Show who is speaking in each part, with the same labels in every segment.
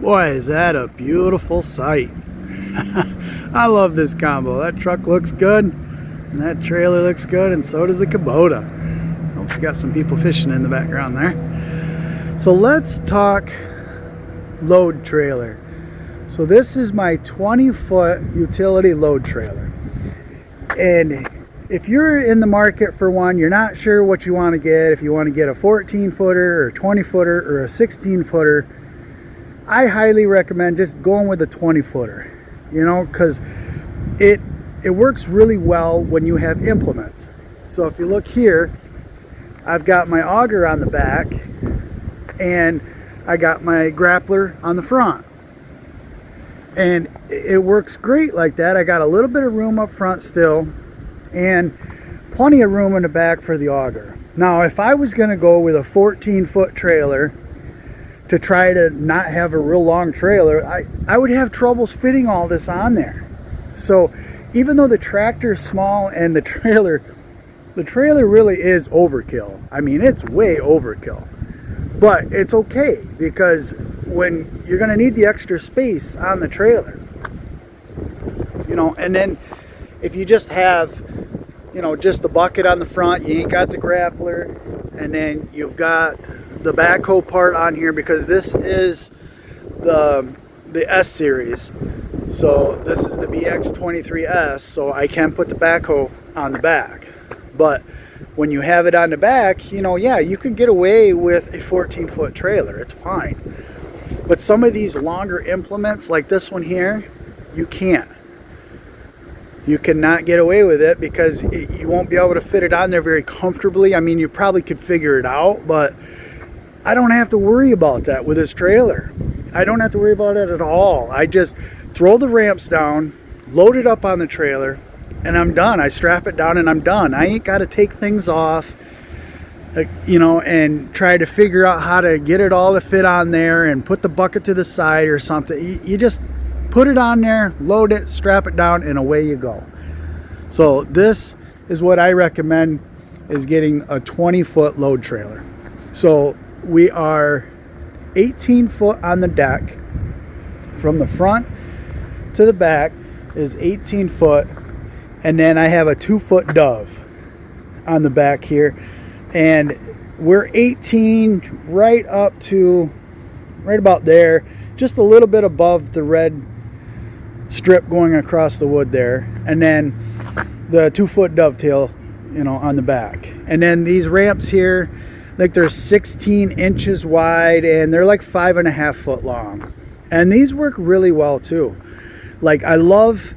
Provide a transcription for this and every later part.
Speaker 1: Boy, is that a beautiful sight. I love this combo. That truck looks good, and that trailer looks good, and so does the Kubota. Oh, we got some people fishing in the background there. So let's talk load trailer. So this is my 20-foot utility load trailer. And if you're in the market for one, you're not sure what you want to get, if you want to get a 14-footer or 20-footer or a 16-footer, I highly recommend just going with a 20-footer, you know, because it works really well when you have implements. So if you look here, I've got my auger on the back and I got my grappler on the front. And it works great like that. I got a little bit of room up front still and plenty of room in the back for the auger. Now, if I was going to go with a 14-foot trailer to try to not have a real long trailer, I would have troubles fitting all this on there. So even though the tractor is small and the trailer really is overkill. I mean, it's way overkill. But it's okay because when you're going to need the extra space on the trailer, you know, and then if you just have, you know, just the bucket on the front, you ain't got the grappler, and then you've got the backhoe part on here because this is the S series. So this is the BX23S, so I can put the backhoe on the back. But when you have it on the back, you know, yeah, you can get away with a 14-foot trailer. It's fine. But some of these longer implements, like this one here, you can't. You cannot get away with it because you won't be able to fit it on there very comfortably. I mean, you probably could figure it out, but I don't have to worry about that with this trailer. I don't have to worry about it at all. I just throw the ramps down, load it up on the trailer, and I'm done. I strap it down and I'm done. I ain't got to take things off, you know, and try to figure out how to get it all to fit on there and put the bucket to the side or something. You just put it on there, load it, strap it down, and away you go. So this is what I recommend, is getting a 20-foot load trailer. So we are 18 foot on the deck. From the front to the back is 18 foot. And then I have a 2-foot dove on the back here. And we're 18 right up to right about there, just a little bit above the red strip going across the wood there. And then the 2-foot dovetail, you know, on the back. And then these ramps here, like they're 16 inches wide and they're like 5.5 foot long. And these work really well too. Like, I love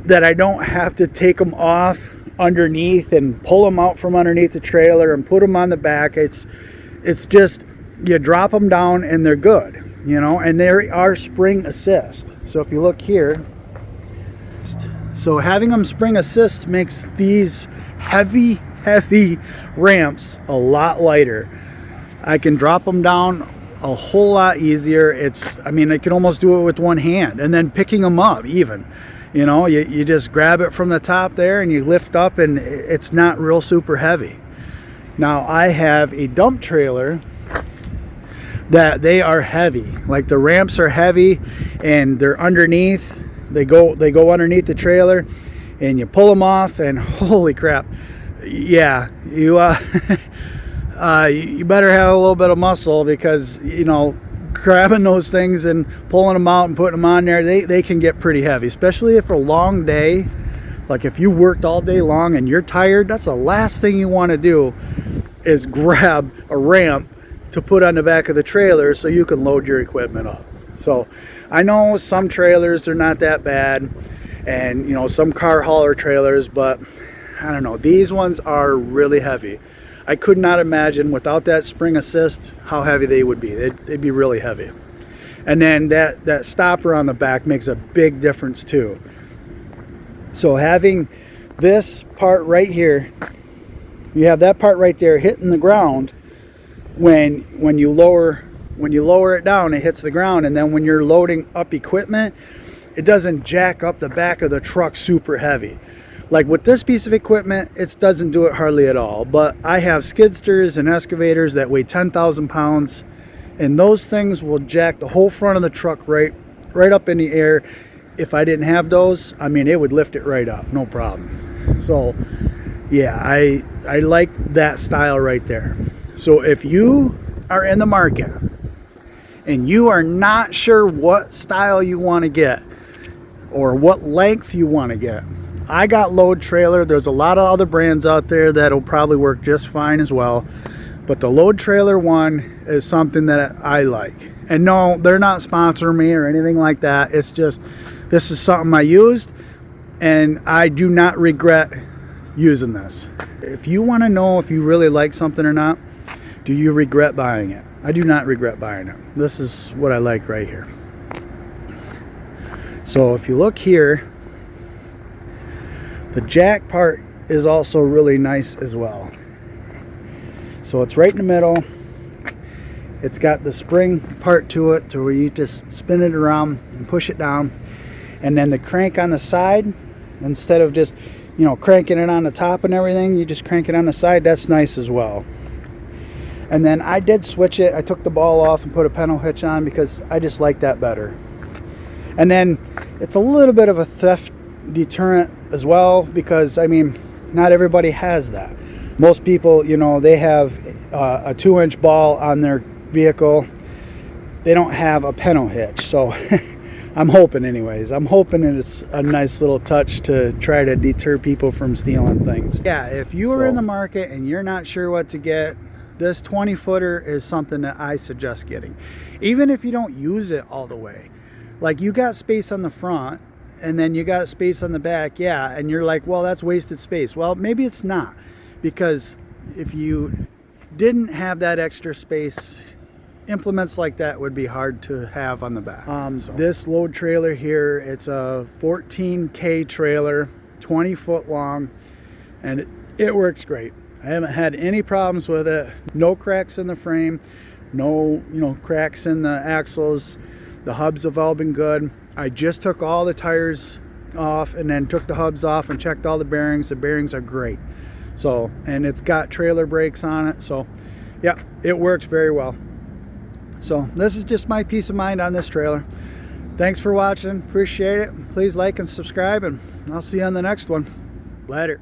Speaker 1: that I don't have to take them off underneath and pull them out from underneath the trailer and put them on the back. It's just, you drop them down and they're good, you know, and they are spring assist. So if you look here, so having them spring assist makes these heavy ramps a lot lighter. I can drop them down a whole lot easier. I mean, I can almost do it with one hand, and then picking them up even. You know, you just grab it from the top there and you lift up, and it's not real super heavy. Now I have a dump trailer that they are heavy. Like, the ramps are heavy and they're underneath. They go underneath the trailer, and you pull them off, and holy crap, yeah, you you better have a little bit of muscle, because, you know, grabbing those things and pulling them out and putting them on there, they can get pretty heavy, especially if a long day. Like, if you worked all day long and you're tired, that's the last thing you want to do, is grab a ramp to put on the back of the trailer so you can load your equipment up. So I know some trailers, they're not that bad, and, you know, some car hauler trailers, but I don't know, these ones are really heavy. I could not imagine without that spring assist how heavy they would be. They'd be really heavy. And then that stopper on the back makes a big difference too. So having this part right here, you have that part right there hitting the ground. When you lower it down, it hits the ground, and then when you're loading up equipment, it doesn't jack up the back of the truck super heavy. Like with this piece of equipment, it doesn't do it hardly at all. But I have skidsters and excavators that weigh 10,000 pounds, And those things will jack the whole front of the truck right up in the air. If I didn't have those, I mean, it would lift it right up, no problem. So yeah, I like that style right there. So if you are in the market and you are not sure what style you want to get or what length you want to get, I got Load Trailer. There's a lot of other brands out there that'll probably work just fine as well, but the Load Trailer one is something that I like. And no, they're not sponsoring me or anything like that. It's just, this is something I used and I do not regret using this. If you want to know if you really like something or not, do you regret buying it? I do not regret buying it. This is what I like right here. So if you look here, the jack part is also really nice as well. So it's right in the middle. It's got the spring part to it to where you just spin it around and push it down. And then the crank on the side, instead of just, you know, cranking it on the top and everything, you just crank it on the side. That's nice as well. And then I did switch it. I took the ball off and put a pedal hitch on because I just like that better. And then it's a little bit of a theft deterrent as well, because I mean, not everybody has that. Most people, you know, they have a 2-inch ball on their vehicle. They don't have a pedal hitch. So I'm hoping anyways. I'm hoping it's a nice little touch to try to deter people from stealing things. Yeah, if you are in the market and you're not sure what to get, this 20-footer is something that I suggest getting. Even if you don't use it all the way. Like, you got space on the front and then you got space on the back, yeah, and you're like, well, that's wasted space. Well, maybe it's not, because if you didn't have that extra space, implements like that would be hard to have on the back. This Load Trailer here, it's a 14K trailer, 20 foot long, and it works great. I haven't had any problems with it. No cracks in the frame, no, you know, cracks in the axles. The hubs have all been good. I just took all the tires off and then took the hubs off and checked all the bearings. The bearings are great. So, and it's got trailer brakes on it. So yeah, it works very well. So this is just my peace of mind on this trailer. Thanks for watching. Appreciate it. Please like and subscribe, and I'll see you on the next one. Later.